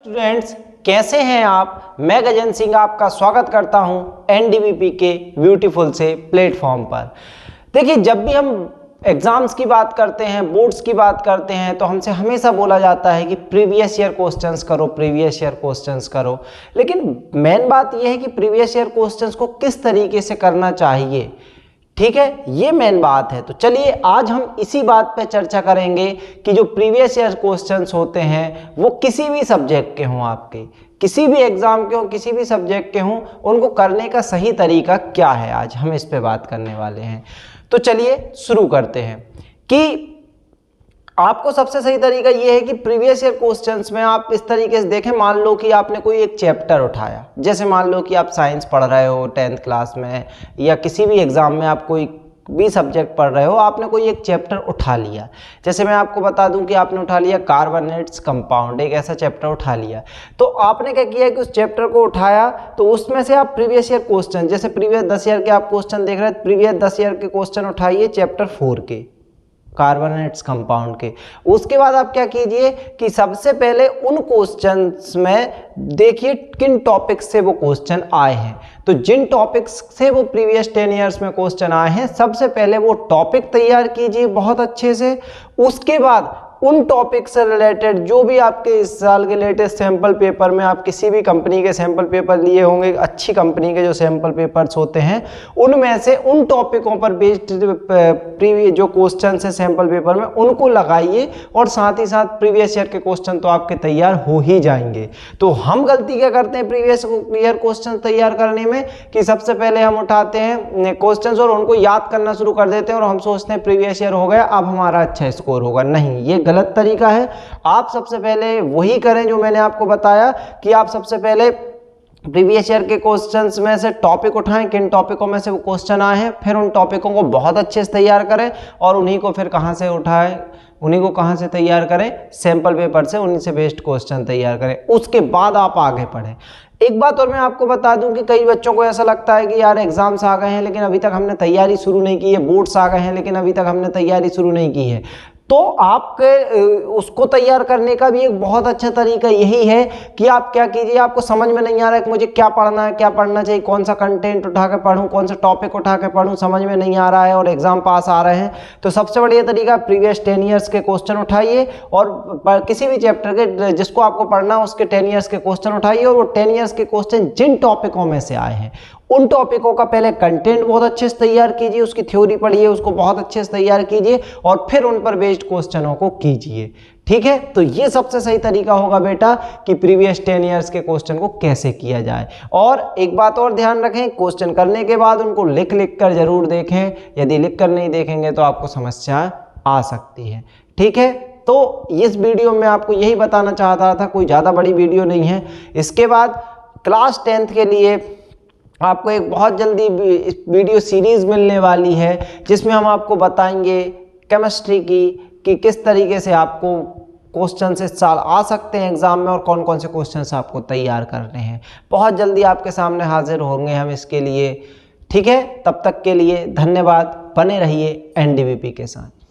Students, कैसे हैं आप। मैं गजेंद्र सिंह आपका स्वागत करता हूं एनडीवीपी के ब्यूटीफुल से प्लेटफॉर्म पर। देखिए, जब भी हम एग्जाम्स की बात करते हैं, बोर्ड्स की बात करते हैं, तो हमसे हमेशा बोला जाता है कि प्रीवियस ईयर क्वेश्चंस करो, प्रीवियस ईयर क्वेश्चंस करो। लेकिन मेन बात यह है कि प्रीवियस ईयर क्वेश्चंस को किस तरीके से करना चाहिए, ठीक है, ये मेन बात है। तो चलिए आज हम इसी बात पे चर्चा करेंगे कि जो प्रीवियस ईयर क्वेश्चंस होते हैं वो किसी भी सब्जेक्ट के हों, आपके किसी भी एग्जाम के हों, किसी भी सब्जेक्ट के हों, उनको करने का सही तरीका क्या है, आज हम इस पे बात करने वाले हैं। तो चलिए शुरू करते हैं कि आपको सबसे सही तरीका ये है कि प्रीवियस ईयर क्वेश्चंस में आप इस तरीके से देखें। मान लो कि आपने कोई एक चैप्टर उठाया, जैसे मान लो कि आप साइंस पढ़ रहे हो 10th क्लास में, या किसी भी एग्जाम में आप कोई भी सब्जेक्ट पढ़ रहे हो, आपने कोई एक चैप्टर उठा लिया। जैसे मैं आपको बता दूं कि आपने उठा लिया कार्बोनेट्स कंपाउंड, एक ऐसा चैप्टर उठा लिया। तो आपने क्या किया कि उस चैप्टर को उठाया, तो उसमें से आप प्रीवियस ईयर क्वेश्चन, जैसे प्रीवियस 10 ईयर के आप क्वेश्चन देख रहे हैं, प्रीवियस 10 ईयर के क्वेश्चन उठाइए चैप्टर 4 के, कार्बोनेट्स कंपाउंड के। उसके बाद आप क्या कीजिए कि सबसे पहले उन क्वेश्चंस में देखिए किन टॉपिक्स से वो क्वेश्चन आए हैं। तो जिन टॉपिक्स से वो प्रीवियस 10 ईयर्स में क्वेश्चन आए हैं, सबसे पहले वो टॉपिक तैयार कीजिए बहुत अच्छे से। उसके बाद उन टॉपिक से रिलेटेड जो भी आपके इस साल के लेटेस्ट सैम्पल पेपर में, आप किसी भी कंपनी के सैम्पल पेपर लिए होंगे, अच्छी कंपनी के जो सैम्पल पेपर्स होते हैं, उनमें से उन टॉपिकों पर बेस्ड प्रीवियस जो क्वेश्चन है सैम्पल पेपर में, उनको लगाइए। और साथ ही साथ प्रीवियस ईयर के क्वेश्चन तो आपके तैयार हो ही जाएंगे। तो हम गलती क्या करते हैं प्रीवियस ईयर क्वेश्चन तैयार करने में, कि सबसे पहले हम उठाते हैं क्वेश्चन और उनको याद करना शुरू कर देते हैं, और हम सोचते हैं प्रीवियस ईयर हो गया, अब हमारा अच्छा स्कोर होगा। नहीं, ये गलत तरीका है। आप सबसे पहले वही करें जो मैंने आपको बताया, कि आप सबसे पहले प्रीवियस ईयर के क्वेश्चंस में से टॉपिक उठाएं, किन टॉपिकों में से वो क्वेश्चन आए हैं, फिर उन टॉपिकों को बहुत अच्छे से तैयार करें, और उन्हीं को फिर कहां से उठाएं, उन्हीं को कहां से तैयार करें, सैंपल पेपर से, उन्हीं से बेस्ड क्वेश्चन तैयार करें। उसके बाद आप आगे बढ़ें। एक बात और मैं आपको बता दूं कि कई बच्चों को ऐसा लगता है कि यार एग्जाम्स आ गए हैं लेकिन अभी तक हमने तैयारी शुरू नहीं की है, बोर्ड्स आ गए हैं लेकिन अभी तक हमने तैयारी शुरू नहीं की है। तो आपके उसको तैयार करने का भी एक बहुत अच्छा तरीका यही है कि आप क्या कीजिए, आपको समझ में नहीं आ रहा है कि मुझे क्या पढ़ना है, क्या पढ़ना चाहिए, कौन सा कंटेंट उठा के पढूं, कौन सा टॉपिक उठा के पढूं, समझ में नहीं आ रहा है और एग्जाम पास आ रहे हैं, तो सबसे बढ़िया तरीका प्रीवियस 10 ईयर्स के क्वेश्चन उठाइए, और किसी भी चैप्टर के जिसको आपको पढ़ना है उसके 10 ईयर्स के क्वेश्चन उठाइए, और वो 10 ईयर्स के क्वेश्चन जिन टॉपिकों में से आए हैं उन टॉपिकों का पहले कंटेंट बहुत अच्छे से तैयार कीजिए, उसकी थ्योरी पढ़िए, उसको बहुत अच्छे से तैयार कीजिए, और फिर उन पर बेस्ड क्वेश्चनों को कीजिए। ठीक है, तो ये सबसे सही तरीका होगा बेटा कि प्रीवियस 10 ईयर्स के क्वेश्चन को कैसे किया जाए। और एक बात और ध्यान रखें, क्वेश्चन करने के बाद उनको लिख लिख कर जरूर देखें। यदि लिख कर नहीं देखेंगे तो आपको समस्या आ सकती है। ठीक है, तो इस वीडियो में आपको यही बताना चाहता था, कोई ज़्यादा बड़ी वीडियो नहीं है। इसके बाद क्लास 10th के लिए आपको एक बहुत जल्दी वीडियो सीरीज़ मिलने वाली है, जिसमें हम आपको बताएंगे केमिस्ट्री की कि किस तरीके से आपको क्वेश्चन इस साल आ सकते हैं एग्जाम में, और कौन कौन से क्वेश्चंस आपको तैयार करने हैं। बहुत जल्दी आपके सामने हाजिर होंगे हम इसके लिए। ठीक है, तब तक के लिए धन्यवाद। बने रहिए एनडीवीपी के साथ।